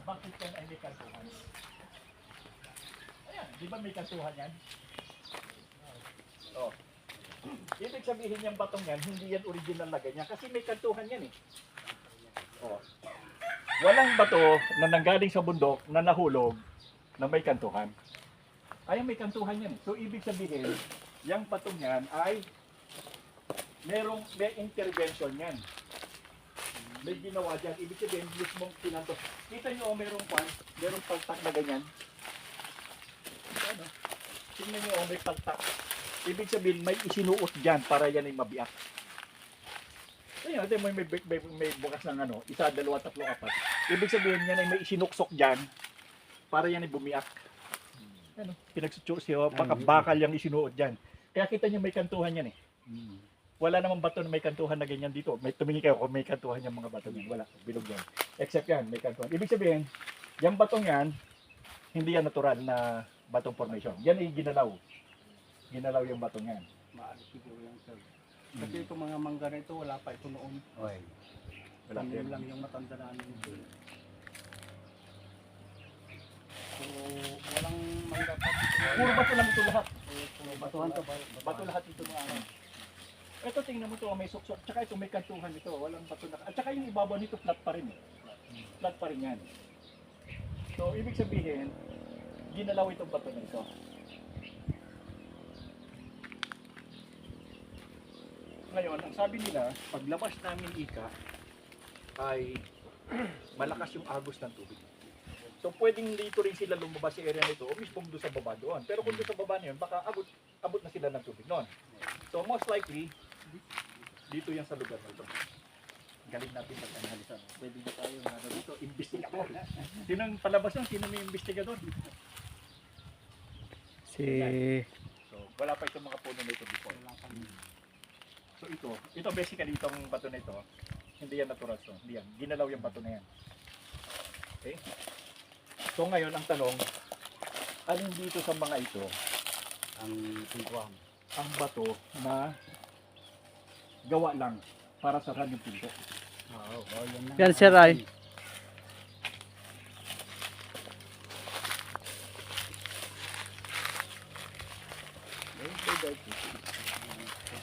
bakit yan ay may kantuhan? Ayan, di ba may kantuhan yan? Oh. Ibig sabihin yung batong yan, hindi yan original na ganyan. Kasi may kantuhan yan eh. Oh. Walang bato na nanggaling sa bundok na nahulog na may kantuhan. Ay, may kantuhan yan eh. So, ibig sabihin, yung batong yan ay may intervention yan. May ginawa dyan. Ibig sabihin, mismong pinanto. Kita nyo, merong paltak na ganyan. Ano? Tingnan nyo, may paltak. Ibig sabihin, may isinuot dyan para yan ay mabiyak. Ayun, may bukas ng ano, isa, dalawa, tatlo, apat. Ibig sabihin yan ay may isinuksok dyan para yan ay bumiyak. Ano, pinagsutsyo siya, baka bakal yung isinuot dyan. Kaya kita nyo may kantuhan yan eh. Wala namang bato na may kantuhan na ganyan dito. May tumingin kayo kung may kantuhan yung mga bato yan. Wala, bilog yan. Except yan, may kantuhan. Ibig sabihin, yung batong yan, hindi yan natural na batong formation. Yan ay ginalaw. Ginalaw yung batong yan. Maaari siguro yan, sir. Kasi itong mga mangga na ito, wala pa ito noon. Okay. Wala Yun yan. lang yung matanda namin ito. So, walang mangga pa. Puro bato lang ito lahat. Batuhan to. Bato lahat ito mga ano. Ito tingnan mo ito, may suksok. Tsaka ito may kantuhan ito. Walang bato na. At tsaka yung ibabaw nito flat pa rin eh. Flat pa rin yan. So, ibig sabihin, ginalaw itong bato na ito. Ngayon, ang sabi nila, paglabas namin ika, ay malakas yung agos ng tubig. So pwedeng dito rin sila lumabas sa area nito o mismo doon sa baba doon. Pero kung doon sa baba na yun, baka abot na sila ng tubig noon. So most likely, dito yan sa lugar na ito. Galing natin pag-analisan. Pwede na tayo na dito, investigador. Sino ang palabas nun? Sino may investigador? So wala pa itong mga puno na ito before. So ito basically itong bato na ito, hindi yan natural so. Hindi yan, ginalaw yung bato na yan. Okay? So ngayon ang tanong, alin dito sa mga ito Ang tingkuang. ang bato na gawa lang para sarahan yung pinto? Oo, yan na. Yan, sir, ay.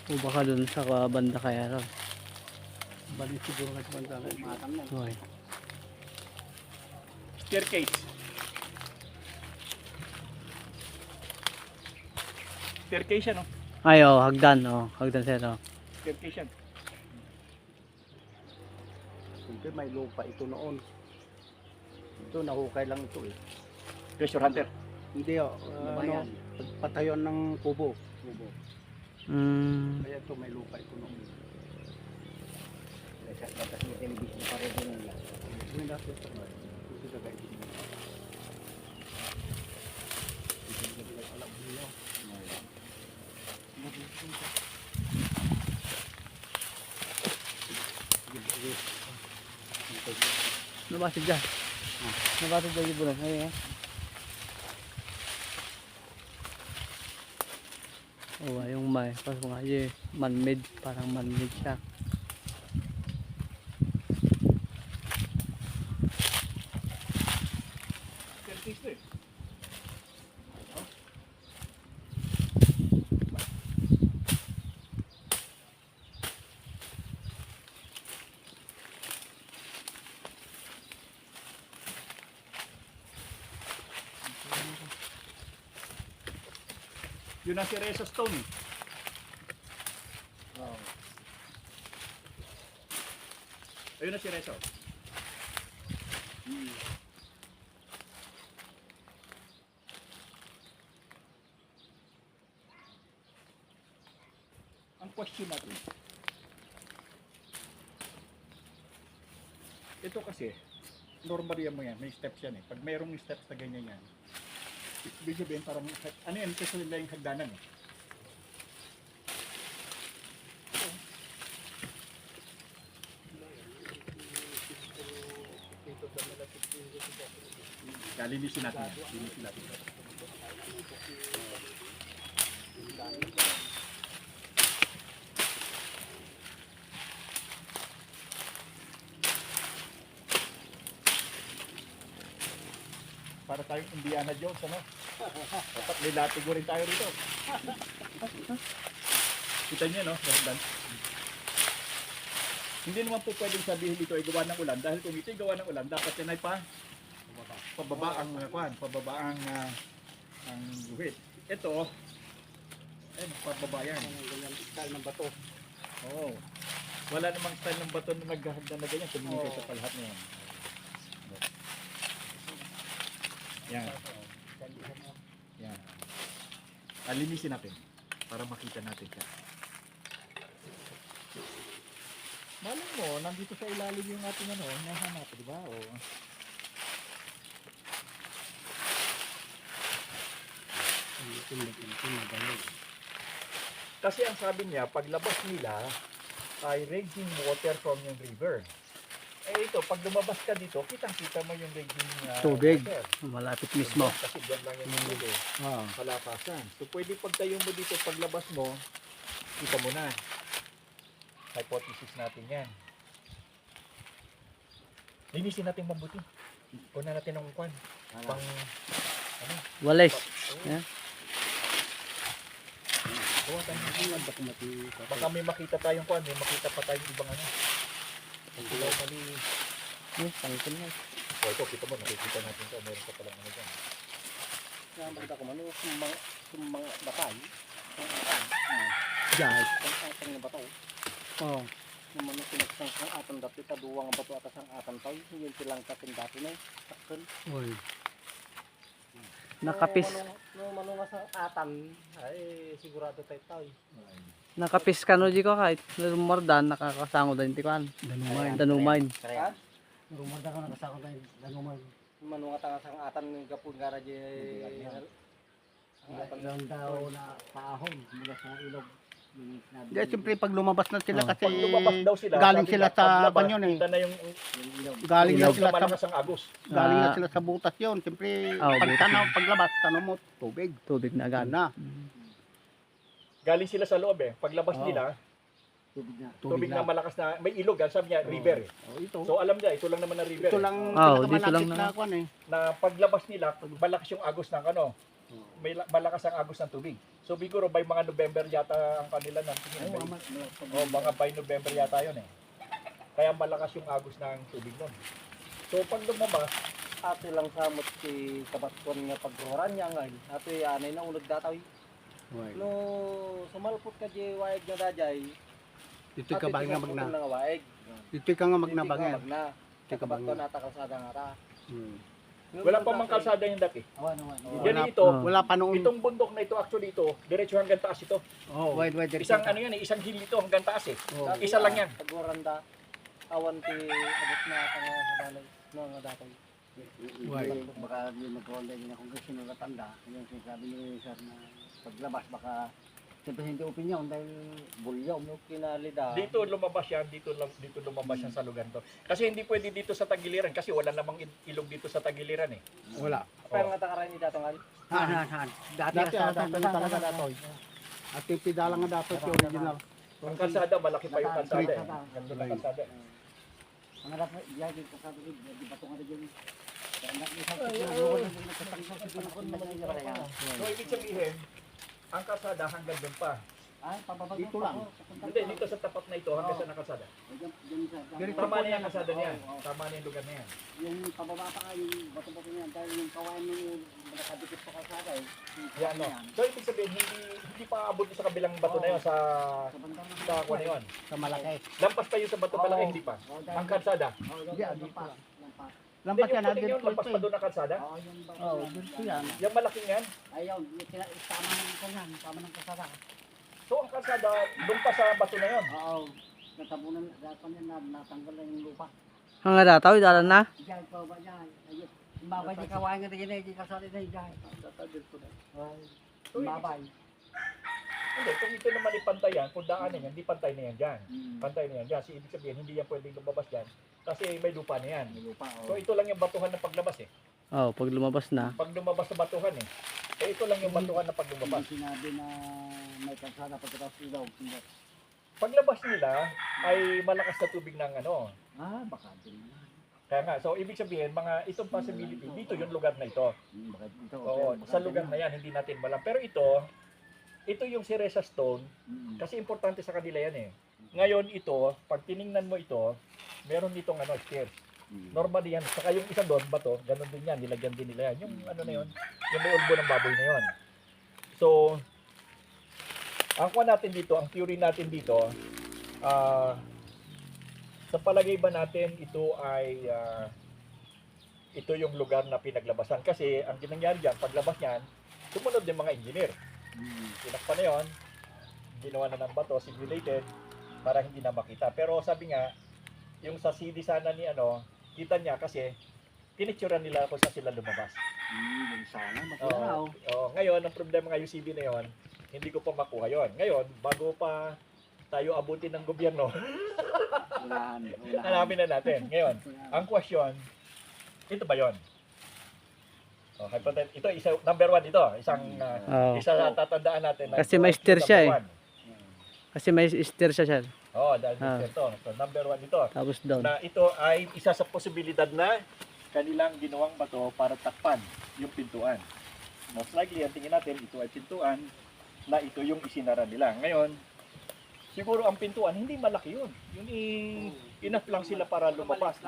O baka dun sa banda kaya ron. Balik siguro na sa banda na matang na. Okay. Staircase. Staircase yan, no? Ay, oh, hagdan, oh. Hagdan, sir, oh. Staircase yan. Hindi, may lupa ito noon. Ito, nahukay lang ito eh. Treasure hunter. Hindi, ano, patayon ng kubo. Mm. Kaya ito, may lupa ito noon. Tapos may television pa rin yun. Hindi natin ito. Hindi na guys. Nabasig dyan. Nabasig dyan yung bulong. Ayun, oh, yung may. Pas mga man-made. Parang man-made siya. Staircase to eh. Yun ang si Reza Stone eh. Ayun na si Reza. Ang question natin, ito kasi, normal yan mo yan, may steps yan eh. Pag mayroong steps na ganyan yan, ibig sabihin parang, ano yan, kasi nila yung hagdanan eh. Linisin natin yan. Linisin natin. Para tayong Indiana Jones, ano? Dapat may latigo rin tayo rito. Kita niyo, no? Dan. Hindi naman po pwedeng sabihin dito ay gawa ng ulan dahil kung ito ay gawa ng ulan, dapat yan ay pababa ang pababa ang guhit. Ito ay pababa yan. Ganyan style ng bato. Oo. Wala namang style ng bato na naghahagdan na ganyan. Tumingin kayo sa palhat na yan. Yan. Yan. Alinisin natin para makita natin siya. Malam mo, nandito sa ilalim yung ating ano, nahanap, di ba? O, kasi ang sabi niya, paglabas nila ay raging water from yung river. Eh ito, pag lumabas ka dito, kitang-kita mo yung raging Tubig. water. Malapit mismo. Kasi dyan lang yung tubig, Oo. palapasan. So pwede pagtayo mo dito, paglabas mo, kita mo na. Hypothesis natin yan. Linisin natin mabuti. Kuna natin ng kwan. Pang, Walis. Yan. gawa tayo ng kwan. Baka may makita tayong kwan, may makita pa tayong ibang ano. Ang gulaw mali. Yes, pangkin na. O ito, kita mo, nakikita natin ito. Meron pa palang ano dyan. Kaya makita ko man, yung mga batay. Diyan. Ang atang na bato. Oo. Yung mga pinagsang sang atan dati, kaduwang ang bato at ang atan tayo. Yung silang katin dati na. Takkan. Uy. Nakapis. Nung manunga sa atan, ay sigurado tayo. Nakapis ka no, di ko kahit lumardan, nakakasango din ti kan. Danumain. Kaya, Rumanda ka nakasakot tayo. Danuman. manunga tanga sang atan ng gapon garaje. Ang daw na paahon mula sa ilog. Yung sinabi Di, siyempre pag lumabas na sila Oh. kasi Pag lumabas daw sila, galing sabi sila niya, sa paglabas, kanyon eh. kita na yung yung ilog. Galing na ilaw sila na sa malakas ang agos. galing na Ah. sila sa butas yon. Siyempre Oh, pag butas tanaw, yun. paglabas, tanong mo tubig. Tubig na agad. Na. Galing sila sa loob eh. Paglabas Oo. nila, Tubig na. tubig na malakas na, may ilog, sabi niya, river eh. Oh, ito. So alam niya, ito lang naman na river Ito eh. lang Oh, dito pinakamalapit lang na na- kwan eh. Na paglabas nila, malakas yung agos ng ano, malakas ang agos ng tubig. So siguro by mga November yata ang kanila ng tingin. Mga by November yata yun eh. Kaya malakas yung agos ng tubig nun. So pag lumabas, Ate lang samot si kabatkon nga pagruharan niya nga. Ate anay na unod dataw. No sumalpot ka di waig nga dajay. Dito ka ba nga magna? Nga waig. Dito ka nga magnabangin. Magna. Dito ka Kabatkon bangin. ata kalsada nga ra. wala pa mang kalsada yung dati. Awan, awan. Yan ito, Oh. Wala pa noon. itong bundok na ito actually ito, diretso hanggang taas ito. Oh. Wide Isang ano yan eh, isang hill ito hanggang taas eh. Oh. Isa lang yan. Paguranda. Awan ti abot na tanga sa balay. No nga dataw. Why? Baka hindi magkaroon din akong kasi natatanda. Yung sinasabi ni Sir na paglabas baka siyempre hindi opinion dahil bulyaw. No kinalida. Dito lumabas yan, dito lumabas yan sa lugar to. Kasi hindi pwede dito sa Tagiliran kasi wala namang ilog dito sa Tagiliran eh. Wala. Pero nga takaran ni datangal. Saan? Dati Dati sa ata talaga datoy. At yung pidala nga datoy si original. Ang kalsada, malaki pa yung kalsada eh. Ganda na kalsada. Ang dapat diyan ko sa dito, di ba tunga diyan. Kaya nak ni sa So ibig sabihin, ang kalsada hanggang doon pa. Ay, pababa Dito lang. Hindi, dito sa tapat na ito hanggang sa nakasada. Tama na yung kalsada niyan. Tama na yung lugar na yan. Yung pababa pa yung bato-bato niyan dahil yung kawain mo nakadikit sa kalsada eh. Yan no. So ibig sabihin, hindi pa abot sa kabilang bato na yun sa kuha na yun. Sa malaki. Lampas pa yun sa bato pala, hindi pa. Ang kalsada. Hindi, ano pa? Lampas Hindi, yan yung puting natin yun, lampas pa doon ang kalsada. Oo, yung ba? Oh, dito yan. Yung malaking yan. Ayaw, tama ng kanyan, tama ng kalsada. So ang kalsada, doon pa sa bato na yun. Oo, natabunan, dapat niya na natanggal na yung lupa. Ang nga dataw, dalan na. Diyan, pababa niyan. Ayun, babay di kawain nga din di kalsada na diyan. So, Babay. Hindi, kung ito naman ipantayan, kung daanan yan, hindi pantay na yan dyan. Pantay na yan dyan. So, ibig sabihin, hindi yan pwedeng lumabas dyan kasi may lupa na yan. May lupa, So, ito lang yung batuhan na paglabas eh. Oh, pag lumabas na. Pag lumabas sa batuhan eh. Eh, ito lang yung batuhan na pag Yung lumabas. sinabi na may kalsada pagkatapos ilaw. Hindi. Paglabas nila, ay malakas na tubig ng ano. Ah, baka din. Kaya nga, so ibig sabihin, mga itong possibility, dito yung lugar na ito. Bakit ito? Oo, sa lugar na yan, hindi natin malam. Pero ito yung Cereza Stone, kasi importante sa kanila yan eh. Ngayon ito, pag tiningnan mo ito, meron ditong stairs. Normally yan, saka yung isa doon, bato, ganun din yan, nilagyan din nila yan. Yung ano na yun, yung may ulbo ng baboy na yun. So, ang kuha natin dito, ang theory natin dito, sa palagay ba natin ito ay ito yung lugar na pinaglabasan? Kasi ang ginangyari dyan, paglabas niyan, sumunod yung mga engineer. Tinakpan na yun, ginawa na ng bato, simulated, para hindi na makita. Pero sabi nga, yung sa CD sana ni kita niya kasi pinicturean nila kung saan sila lumabas. Sana, Oo. makinaw. Oo. Ngayon, ang problema nga yung CD na yon, hindi ko pa makuha yon. Ngayon, bago pa tayo abutin ng gobyerno, Unahan. hanapin na natin. Ngayon, ang question, ito ba yon? Okay, ito number 1 ito, Oo. isa na tatandaan natin. na Kasi ito may ay stair siya number one. Kasi may stair siya, sir. Oo, dahil ito. So, number 1 ito. Tapos down. Na ito ay isa sa posibilidad na kanilang ginawang bato para takpan yung pintuan. Most likely, ang tingin natin, ito ay pintuan na ito yung isinara nila. Ngayon, siguro ang pintuan, hindi malaki yun. Yung enough lang sila para lumabas.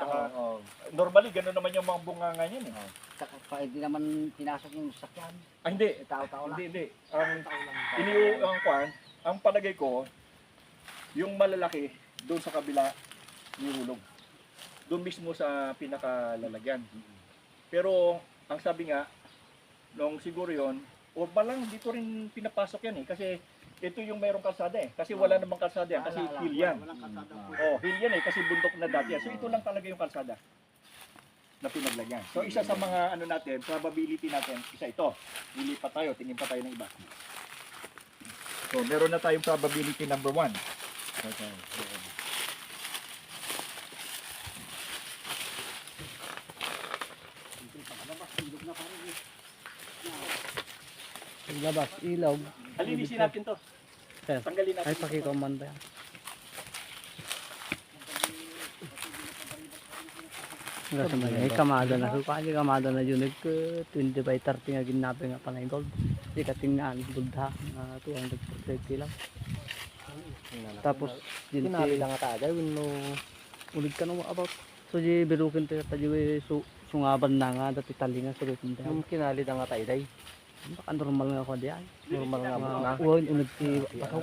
Normally, gano'n naman yung mga bunganga niyan. Eh. Saka pa, hindi naman pinasok yung sakyan. Hindi. Tao-tao lang. Hindi. Ang palagay ko, yung malalaki, doon sa kabila, nihulog. Doon mismo sa pinakalalagyan. Pero, ang sabi nga, nung siguro yon, o malang dito rin pinapasok yan eh. Kasi, ito yung mayroong kalsada eh. Kasi wala namang kalsada yan. Kasi hill yan. Hill yan eh. Kasi bundok na dati yan. So, ito lang talaga yung kalsada na pinaglagyan. So, isa sa mga natin, probability natin, isa ito. Lilipat tayo, tingin pa tayo ng iba. So, meron na tayong probability number 1. Okay. Labas, ilaw. Alinisin natin to. Sir. Tanggalin natin. Ay, pakikomanda yan. Kasi may kamada na. So, kaya kamada na yun. 20 by 30 nga ginapin nga pa na yung gold. Di katingnan, gold ha. 230 lang. Tapos, Kinali lang nga tayo, ulit ka nung about. So, di birukin tayo sungaban na nga. Dati talingan, surutin tayo. yung kinali lang nga tayo, day. Baka normal nga ako diyan. Normal nga mo na. Uwan, unod si Bakaw.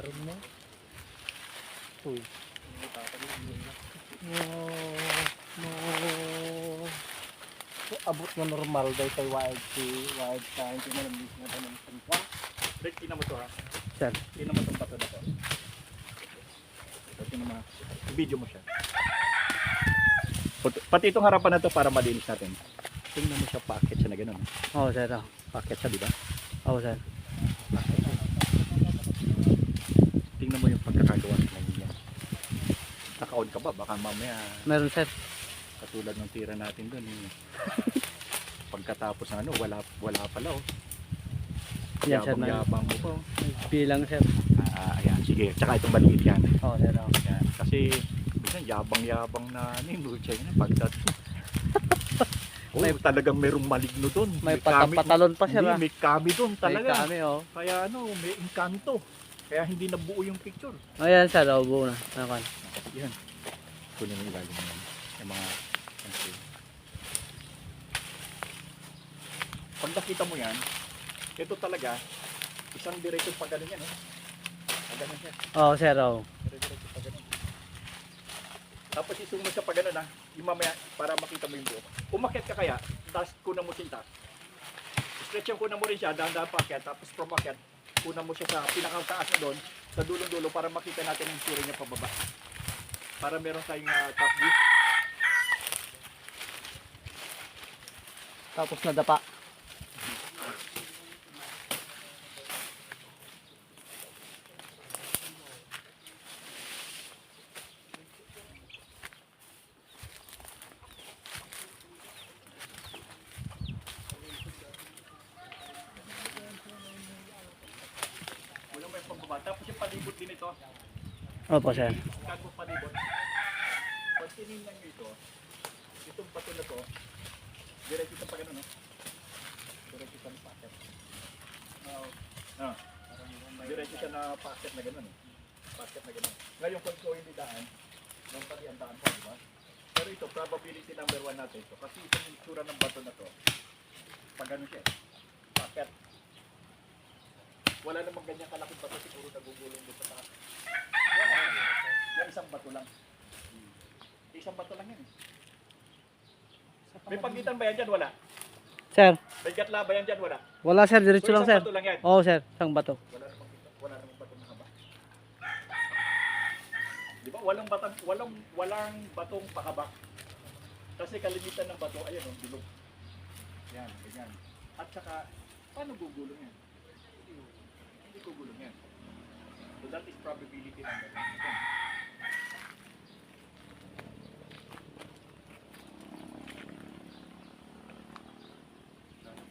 So, abot na normal day kay wild sa hindi na lang na tayo ng sangka. Rick, tingnan mo to ha. Sir. Tingnan mo itong bato na to. Tingnan mo. I-video mo siya. Pati itong harapan na to para malinis natin. Tingnan mo siya paakit siya na gano'n. Oo, sir. Paakit siya, di ba? Oo, sir. Tingnan mo yung pagkakagawa ng niya. Naka-on ka ba? Baka mamaya Meron, sir. katulad ng tira natin doon. Pagkatapos ng wala pala oh. Yan, sir. Yabang mo pa oh. Bilang, sir. Ayan, sige. Tsaka itong maliit yan. Oo, sir. Ayan. Kasi, minsan yabang-yabang na nimulcha yun. Pagdating. Talagang merong maligno doon. May patalon pa, sir. Hindi, may kami doon talaga. May kami, oh. Kaya may income to. Kaya hindi nabuo yung picture. Ayan, sir. Oo, buo na. Ayan. Yan. Kunin mo ilalim mo yan. Yung mga... Pag nakita mo yan, ito talaga, isang diretso pa ganun yan. Pag ganun yan. Oo, sir. Oo. Diretso pa ganun. Tapos isunod sa pag ganun yung mamaya para makita mo yung buo. Umakyat ka kaya, tapos kunan mo sinta. Stretch yung kunan mo rin siya, dahan-dahan pa akyat, tapos from akyat, kunan mo siya sa pinakataas na doon, sa dulong-dulo para makita natin yung sura niya pababa. Para meron tayong top view. Tapos nadapa. Walang may pababa. Tapos yung palibot din ito. Opo, sir. Scan mo palibot. Pag tinignan nyo ito, itong bato na to, diretso sa pagano, no? Diretso sa packet. Ah. Diretso siya na packet na gano'n. Packet na gano'n. Ngayon kung ito hindi daan, nang pati ang daan po, di ba? Pero ito, probability number 1 natin ito. Kasi itong itsura ng bato na to, pag ano siya, packet. Wala namang ganyan kalaking bato, siguro nagugulong doon sa taas. Yan isang bato lang. Isang bato lang yan. May pagitan ba yan dyan? Wala. Sir, May gatla ba yan dyan? Wala. wala sir, diretso lang isang sir. bato lang yan. Oo sir, isang bato. Wala namang bato na haba. Di ba? Walang batong pakaba. Kasi kalimitan ng bato, ayan oh, bilog. Yan, ganyan. At saka, paano gugulong yan? Hindi gugulong yan. So that is probability number 1.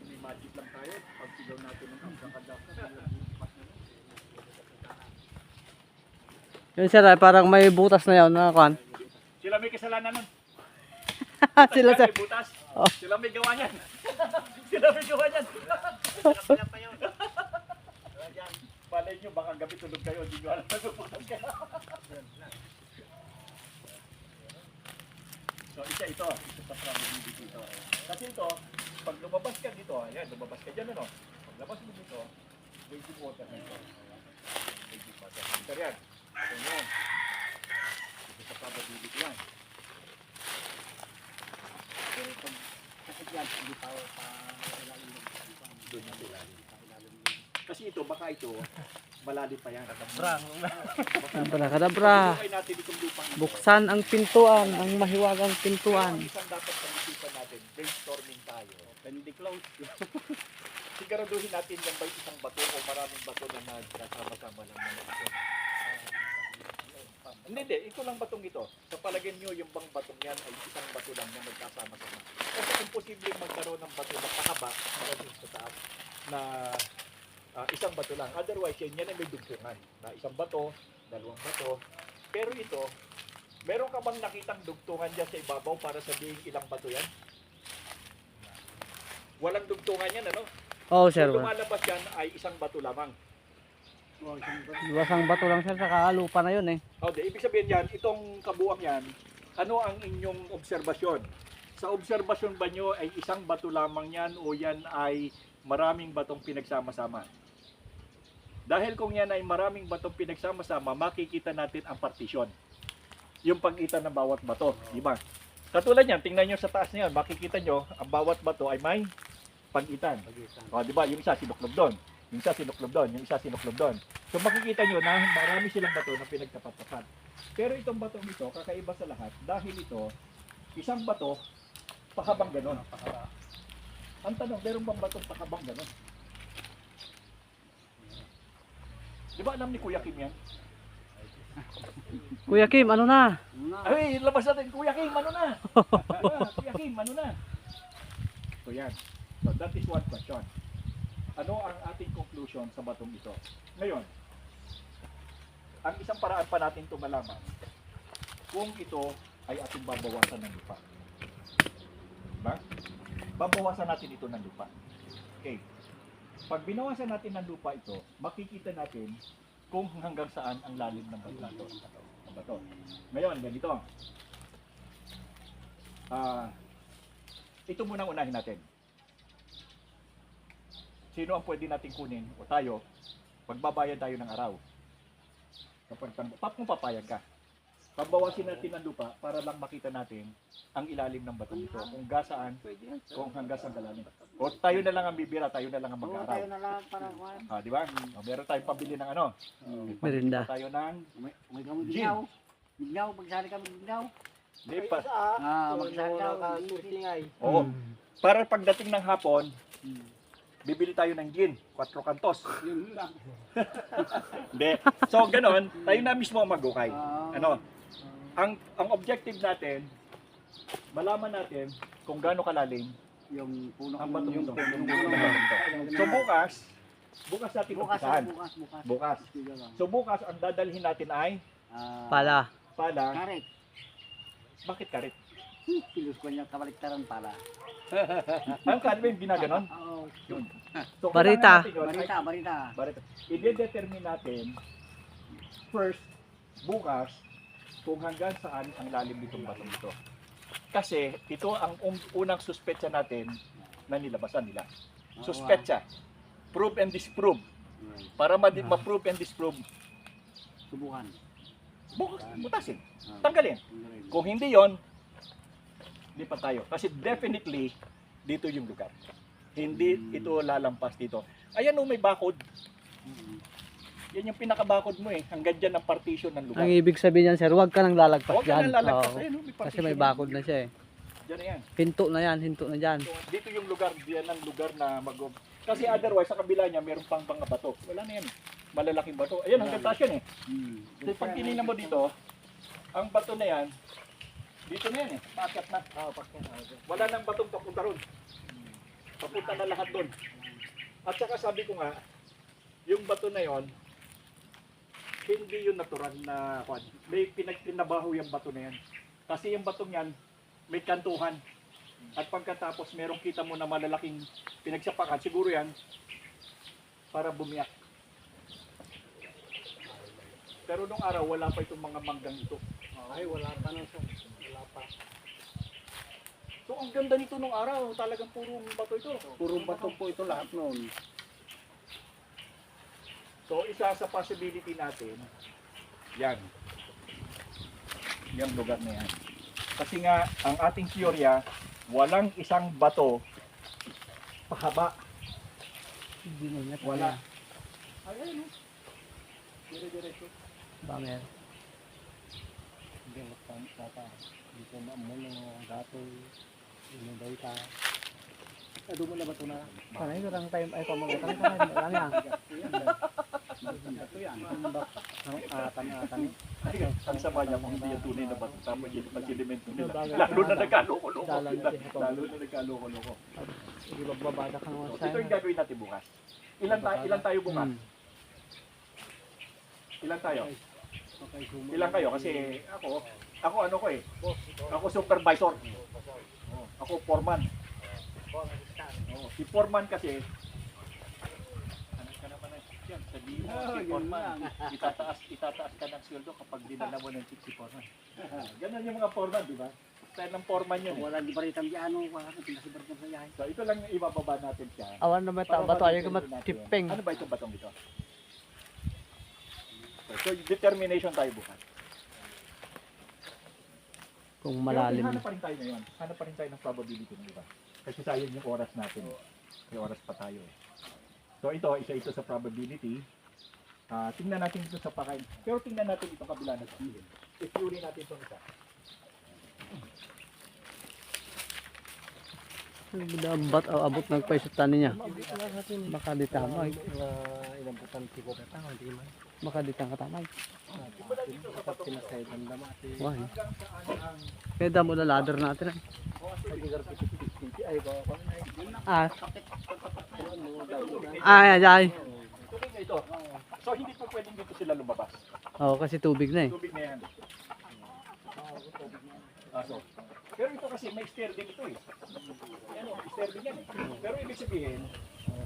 May magic lang tayo. Pag sigaw natin ng kakadap. Yun sir, ay parang may butas na yun na kan. Sila may kasalanan nun. Sila sir. May butas. Oh. Sila may gawa niyan. Sila may gawa niyan. Palay nyo, baka gabi tulog kayo. Hindi nyo alam na butas ka. So isa ito. Ito sa probability ito. Kasi ito, pag lumabas ka dito, ayan, lumabas ka dyan, ano? Pag labas mo dito, drinking water na ito. Drinking water. Ito yan. Ito yan. Ito sa probability yan. Pero pag kasi yan, hindi pa pa ilalim ng Doon yung ilalim. Kasi ito, baka ito, malalim pa yan. Kadabra. Bukay natin itong lupang ito. Buksan ang pintuan, ang mahiwagang pintuan. Ang isang dapat pag-isipan natin, brainstorming tayo. Hindi close. Siguraduhin natin yan ba isang bato o maraming bato na nagkasama-sama lang na ito. Hindi, ito lang batong ito. Sa palagay nyo, yung bang batong yan ay isang bato lang na magkasama-sama. Kasi imposibleng magkaroon ng bato na pakaba sa taas na isang bato lang. Otherwise, yan ay may dugtungan. Na isang bato, dalawang bato. Pero ito, meron ka bang nakitang dugtungan dyan sa ibabaw para sabihin ilang bato yan? Walang dugtungan yan, ano? Oo sir. Kung lumalabas yan ay isang bato lamang. Iwasang bato lang sir, saka lupa na yun eh. Okay, ibig sabihin yan, itong kabuang yan, ano ang inyong obserbasyon? Sa obserbasyon ba nyo ay isang bato lamang yan o yan ay maraming batong pinagsama-sama? Dahil kung yan ay maraming batong pinagsama-sama, makikita natin ang partisyon. Yung pagitan ng bawat bato, di ba? Katulad yan, tingnan nyo sa taas niyan, makikita nyo, ang bawat bato ay may pagitan. O, di ba? Yung isa sinuklob doon, yung isa sinuklob doon, yung isa sinuklob doon. So makikita nyo na marami silang bato na pinagtapat-tapat. Pero itong batong ito, kakaiba sa lahat, dahil ito, isang bato, pahabang ganon. Ang tanong, meron bang batong pahabang ganon? Di ba alam ni Kuya Kim yan? Kuya Kim, ano na? Ay, labas natin, Kuya Kim, ano na? Diba? Kuya Kim, ano na? So yan. So that is one question. Ano ang ating conclusion sa batong ito? Ngayon, ang isang paraan pa natin ito malaman kung ito ay ating babawasan ng lupa. Diba? Babawasan natin ito ng lupa. Okay. Pag binawasan natin ng lupa ito, makikita natin kung hanggang saan ang lalim ng bato. Ngayon, ganito. Ito muna unahin natin. Sino ang pwede natin kunin o tayo pagbabayad tayo ng araw? Kapag kung papayag ka, pagbawasin natin ng lupa para lang makita natin ang ilalim ng bato nito. Kung gasaan, kung hanggang saan kalalim. O tayo na lang ang bibira, tayo na lang ang Oo, mag-aaral. tayo na lang para kuhan. Di ba? O, meron tayong pabili ng ano? Merinda. Tayo ng May kami Gin. bignaw. Bignaw, magsali kami bignaw. Di pa. Magsali daw. Nakasurtingay. Oo. Para pagdating ng hapon, bibili tayo ng gin, 4 kantos. Yun lang. Hindi. So, ganon, tayo na mismo ang mag-ukay. Ano? Ang objective natin, malaman natin kung gaano kalalim Yung puno. ang bato yung nito. puno. Yung puno ng bato nito. So, bukas natin Bukas. umpisahan. Bukas. Bukas. So, bukas, ang dadalhin natin ay Pala. pala. Karet. Bakit karit? Kilos ko niya kabaliktaran pala. Ang kanila yung ginaganon. Oo. Yun. So, Barita. kailangan natin yun. Barita, barita. Barita. I-determine natin first, bukas, kung hanggang saan ang lalim nitong batong ito. Kasi ito ang unang suspetsa natin na nilabasan nila. Suspetsa. Prove and disprove. Para ma-prove and disprove, Subukan. butasin. Tanggalin. Kung hindi yon, lipat tayo. Kasi definitely, dito yung lugar. Hindi ito lalampas dito. Ayan o, may bakod. Yan yung pinaka-bakod mo eh. Hanggang dyan ang partition ng lugar. Ang ibig sabihin yan, sir, huwag ka nang lalagpas Huwag ka dyan. nang lalagpas. Oo. Ayun, oh, may Kasi partition may yan. bakod na siya eh. Diyan na yan. Hinto na yan, hinto na dyan. So, dito yung lugar, diyan ang lugar na kasi otherwise, sa kabila niya, meron pang mga bato. Wala na yan. Malalaking bato. Ayan, hanggang taas yan eh. So, pag tinignan mo dito, ang bato na yan, dito na yan eh. Paakyat na. Wala nang batong papunta ron. Papunta na lahat doon. At saka sabi ko nga, yung bato na yon, hindi yung natural na kwan. May pinagtinabaho yung bato na yan. Kasi yung batong yan, may kantuhan. At pagkatapos merong kita mo na malalaking pinagsapakan, siguro yan para bumiyak. Pero nung araw wala pa itong mga manggang ito. Ay, wala pa na sir. Wala pa. So ang ganda nito nung araw, talagang puro bato ito. Puro bato po ito lahat noon. So isa sa possibility natin, yan. Yung lugar na yan. Kasi nga, ang ating teorya, walang isang bato pahaba. Hindi na ingat. Wala. Ayun, no? Dire-diretso. Ba, meron. Hindi mo tata. Hindi ko maamuno ang gato. Hindi mo dahita. Ado mo na bato na. Panay, kurang time. Ay, pamagatang ka na. Marami ah. Ito yan. Atan-atan. Ang sama niya kung hindi yung tunay na bato. Tapos yung pagsilimento nila. Dagat. Lalo na nagkaloko-loko. Dalan na siya. Lalo na nagkaloko-loko. Sige, magbabada ka naman So, sa ito yung gagawin natin bukas. Ilan tayo bukas? Ilan tayo? Ilan kayo? Kasi ako ano ko eh. Ako supervisor. Ako foreman. Si foreman kasi ano ka naman yan, sabihin mo si foreman. Itataas ka ng sweldo kapag dinala mo ng si foreman. Ganun yung mga foreman, di ba? Style ng foreman yun eh. Wala di baritang di ano, wala ka pinasibar ng sayahin. So ito lang ibababa natin siya. Awan na may Para bato. Ayaw ka ma-determine natin. matipeng. Ano ba itong batong ito? So determination tayo bukas. Kung Pero malalim. hanap pa rin tayo ngayon. Hanap pa rin tayo ng probability, di ba? Kasi sayang yung oras natin. May oras pa tayo eh. So ito, isa ito sa probability. Tingnan natin ito sa pakain. Pero tingnan natin ito kabila na sa i-theory natin itong isa. Abot, abot nagpaisutan niya. Baka di tamay. Ilang butang tipo na tao. Hindi man. Baka di tang katamay. Dapat pinasay ng dama. Why? Kaya damo na ladder natin. Ay, ba? Ah. Ay, ay. Tubig na ito. So hindi po pwedeng dito sila lumabas. Oo, kasi tubig na eh. Tubig na yan. So, pero ito kasi may stair din ito eh. Ano, stair din yan eh. Pero ibig sabihin,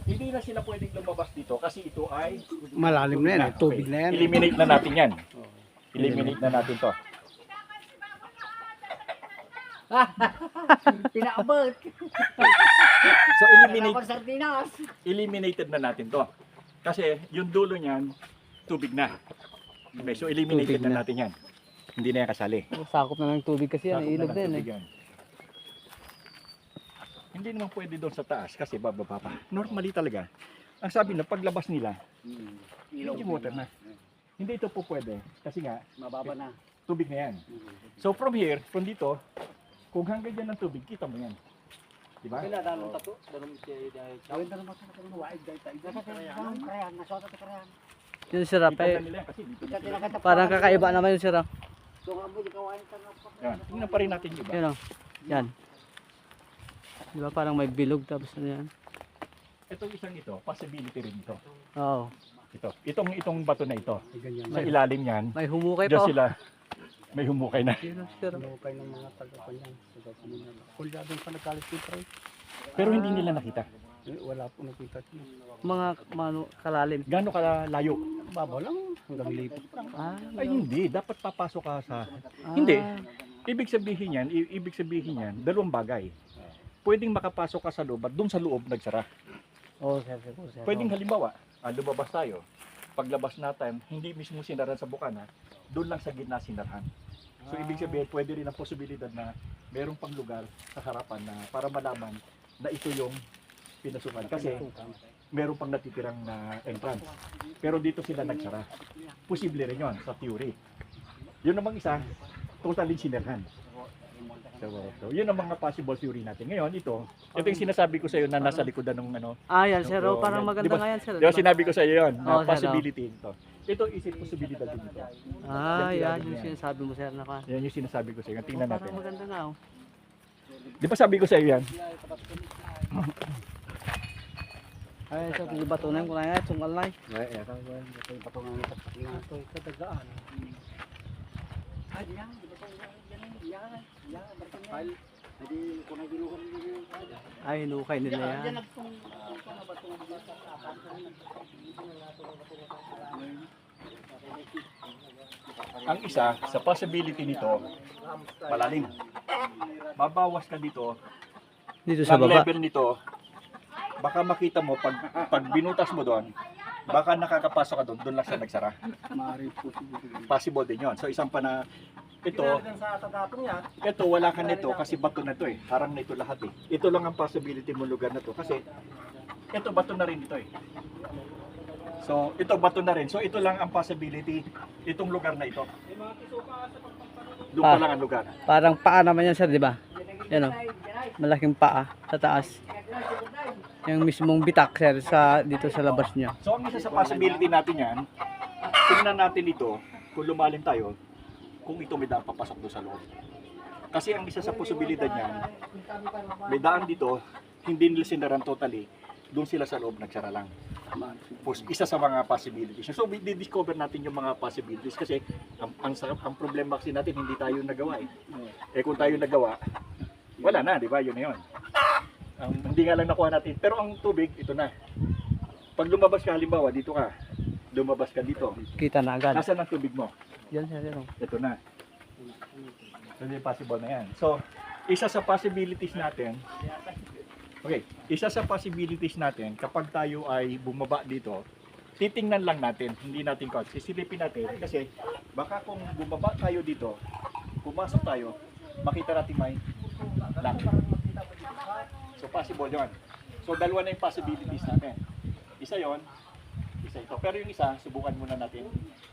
hindi na sila pwedeng lumabas dito kasi ito ay Malalim na yan eh. Tubig na yan. eliminate na natin yan. Eliminate na natin to. Pinaabot. So Sardinas. eliminated na natin to. Kasi yung dulo niyan, tubig na. Okay, so eliminated Tubig na na. natin yan. Hindi na yan kasali. Sakop na ng tubig kasi yan. Sakop na Ilog ng din eh. tubig yan. Hindi naman pwede doon sa taas kasi bababa pa. Normally talaga. Ang sabi na paglabas nila, hindi water na. Hindi ito po pwede kasi nga Mababa na. tubig na yan. So from here, from dito, kung hanggang dyan ng tubig, kita mo yan. Diba? Kailan dalong tato? Dalong siya dahil. Gawin na naman sa kaluwaid dahil tayo. Karayan, nasota sa karayan. Yung sirap Kita eh. nila yan kasi dito. Kita tinakatap. Parang kakaiba naman yung sirap. So nga mo, di kawain ka na. Yan. Tingnan pa rin natin yung iba. Yan o. Yan. Di ba parang may bilog tapos na yan. Itong isang ito, possibility rin ito. Oo. Ito. Itong bato na ito. Ganyan. Sa ilalim yan, May humukay diyan pa. Oh. sila May humukay na. Yun ang sir. Lukay ng mga taga-kanyang. Kulya doon pa nagkalit dito. Pero hindi nila nakita. Wala po nakita. Mga kalalim. Gaano kalayo? Babaw lang. Hanggang lipot lang. Ay hindi, dapat papasok ka sa... Ah. Hindi. Ibig sabihin yan, dalawang bagay. Pwedeng makapasok ka sa loob at doon sa loob nagsara. Oo, sir. Pwedeng halimbawa, lumabas tayo. Paglabas natin, hindi mismo sinaran sa bukana, doon lang sa gitna sinarhan. So ibig sabihin, pwede rin ang posibilidad na merong pang lugar sa harapan na para malaman na ito yung pinasukan. Kasi meron pang natitirang na entrance. Pero dito sila nagsara. Posible rin yun sa theory. Yun namang isa, totally sinarhan. So, yun ang mga possible theory natin. Ngayon, ito yung sinasabi ko sa iyo na nasa likodan ng ano. Yan sir. So, Parang yan. maganda Diba? nga yan sir. Di ba sinabi ko sa iyo yun, na Oo, sir, possibility ito. Ito is a possibility din ito. Yan yung sinasabi mo sir. Yan yung sinasabi ko sa iyo. Tingnan natin. Parang maganda nga. Di ba sabi ko sa iyo yan? Ay, sir. Di ba tunay ko na yan? Tungal na Ito yung patungan nito. Ito yung kadagaan. Ay, hinukay nila yan. Ang isa, sa possibility nito, malalim. Mabawas ka dito, Dito sa ng baba. level nito, baka makita mo, pag binutas mo doon, baka nakakapasok ka doon lang siya nagsara. Maaaring posibility. Possible din yun. So isang ito, Sa tagatong niya, ito wala ka nito kasi bato na to eh. Harang na ito lahat eh. Ito lang ang possibility mo lugar na to kasi ito bato na rin ito eh. So ito bato na rin. So ito lang ang possibility itong lugar na ito. Doon pa lang ang lugar. Parang paa naman yan sir, di ba? Yan o. Malaking paa sa taas. Yung mismong bitak sir dito sa labas niya. So ang isa sa possibility natin yan, tingnan natin ito kung lumalim tayo kung ito may daan papasok doon sa loob. Kasi ang isa sa posibilidad niyan, may daan dito, hindi nila sinaran totally, doon sila sa loob nagsara lang. Isa sa mga possibilities. So di-discover natin yung mga possibilities kasi ang problema kasi natin hindi tayo nagawa eh. Eh kung tayo nagawa, wala na, di ba? Yun na yun. Hindi nga lang nakuha natin. Pero ang tubig, ito na. Pag lumabas ka, halimbawa, dito ka. Lumabas ka dito. Kita na agad. Nasaan ang tubig mo? Yan sir, yan o. Ito na. So, hindi possible na yan. So, isa sa possibilities natin, isa sa possibilities natin, kapag tayo ay bumaba dito, titingnan lang natin, hindi natin sisilipin natin, kasi baka kung bumaba tayo dito, pumasok tayo, makita natin may langit. So, possible yun. So, dalawa na yung possibilities natin. Isa yon, isa ito. Pero yung isa, subukan muna natin.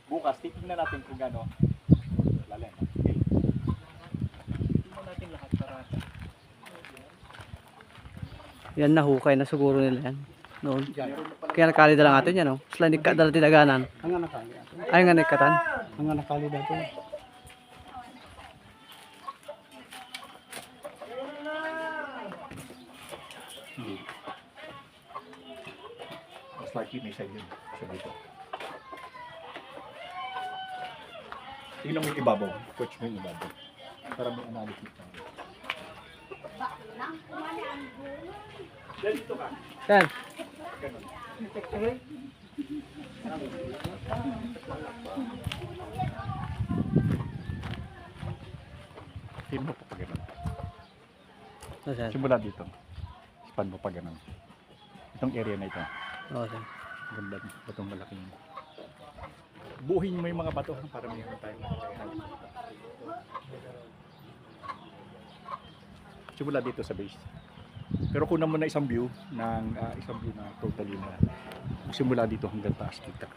Bukas, titingnan natin kung gano'n lalim. Okay. Tingnan natin lahat para... Yan nahukay na siguro nila yan. Noon. Kaya nakali lang atin yan o. Sila hindi ka dala tinaganan. Ang nakali. Ay nga nikatan. Ang nakali dito. Hindi. Mas likely may side yun sa dito. Tingnan mo yung ibabaw. Coach mo yung ibabaw. Para may analysis tayo. Dito ka. Sir. Ganun. Tingnan mo pa pag ganun. O sir. Simula dito. Span mo pa ganun. Itong area na ito. O sir. Ganda. Batong malaking. Buuhin mo yung mga bato para may tayo makakaya. Simula dito sa base. Pero kunan mo na isang view na totally na simula dito hanggang taas kita.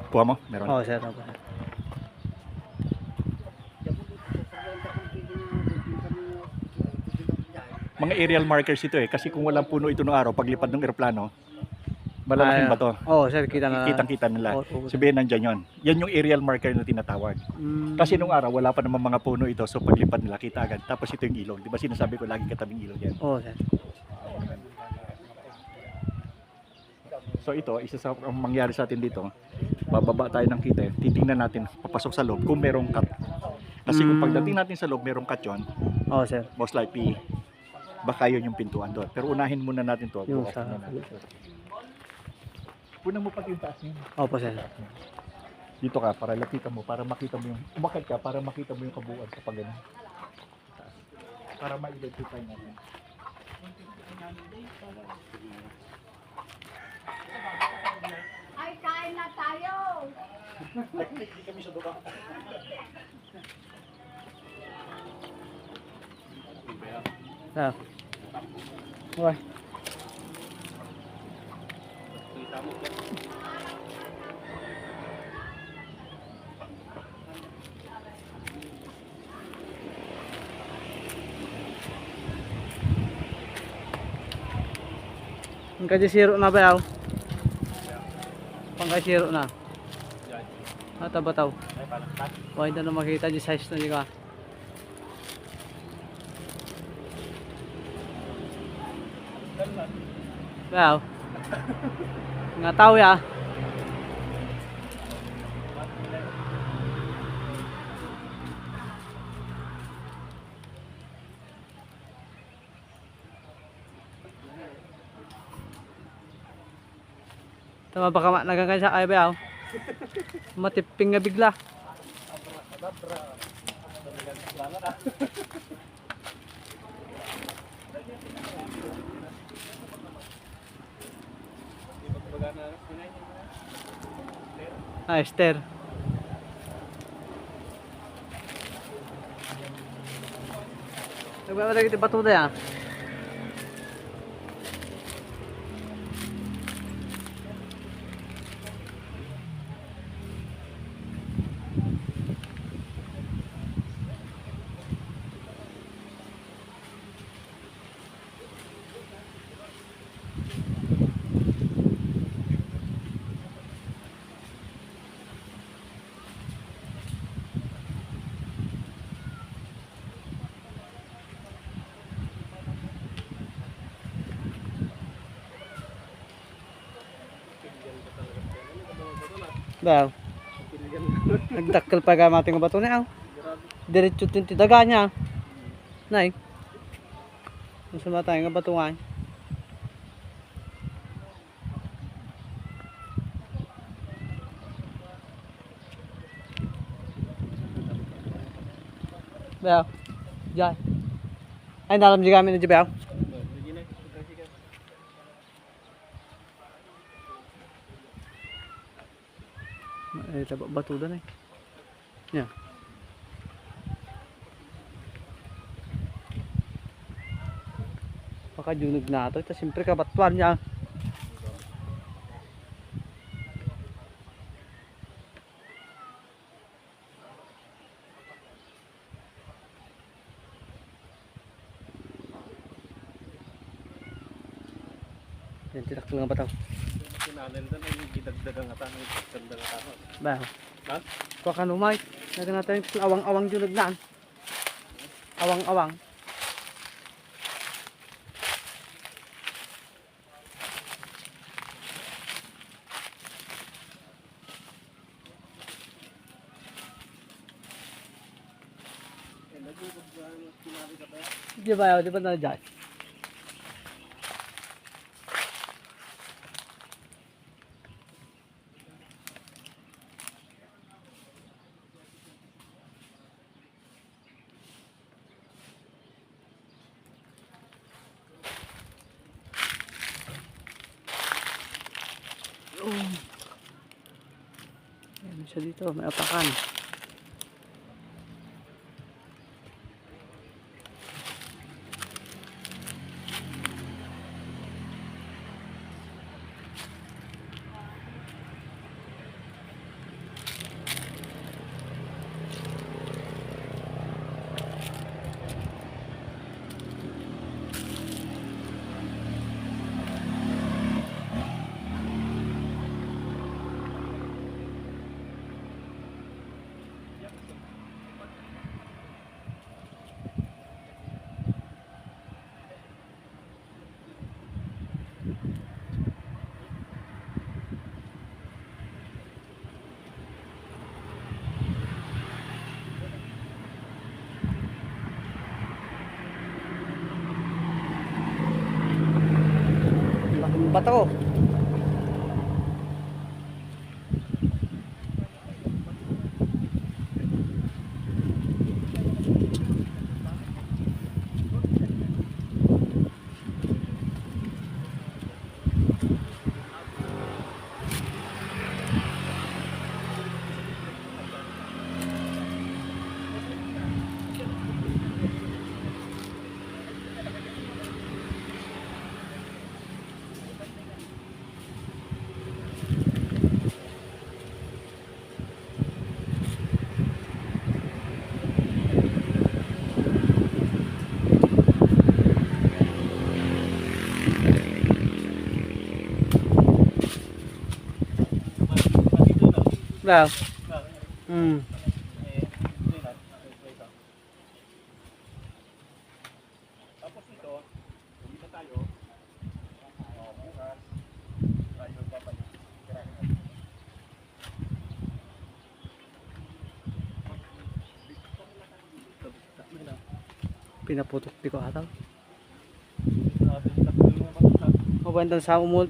Kuha mo? Meron. O sir. O sir. Mga aerial markers ito eh kasi kung walang puno ito noong araw paglipad ng eroplano malalaking bato. O sir, kita na. Kitang-kita nila. Oo, Sabihin nandyan yon. Yan yung aerial marker na tinatawag. Kasi nung araw wala pa naman mga puno ito so paglipad nila kita agad. Tapos ito yung ilog. Di ba sinasabi ko lagi katabing ilog yan. O sir. So ito, isa sa ang mangyari sa atin dito, bababa tayo ng kita, titingnan natin papasok sa loob kung merong cut Kasi kung pagdating natin sa loob, merong katyon, Oo, sir. most likely, baka yun yung pintuan doon. Pero unahin muna natin to. Yung Go off sa... muna natin. Punan mo pati yung taas niya. Opo, sir. Dito ka, para lapitan mo, para makita mo yung, umakit ka, para makita mo yung kabuuan sa pagano. Para ma-identify natin. Ay, kain na tayo! Hindi kami sa baba. Ah. Okay. Pangkay zero na ba yaw? Pangkay zero na. Ata ba taw? Why na makita di size na di ka? Yaw. Nga tao ya. Tama baka nagangkay sa ay ba? Matiping nga bigla. Ah, Esther. Nagbabalik ito batuda ya. Daw. Nagdakkel pa gamit ng bato niya. Diretso tinti daga niya. Nay. Kung sa matay nga batuan. Daw. Diyan. Ay dalam juga kami na jibaw. Eh, tabak batu dah ni. Ya. Baka junog na ito. Ito siyempre kabatuan niya. Yan, tidak lang ang bataw. Kinanel doon ay gidagdagang nga tanong, gidagdagang nga tanong. Ba? Ha? Kuha ka numay. Naga natin awang-awang junog na. Awang-awang. Di ba? Di ba na dyan? Ayan siya dito, may apakan. bato. Wow. Tapos ito, uwi na tayo. Bukas, tayo babalik. Pinaputok di ko ata. Natin sa tuloy ng batutan. Mabantan sa umul,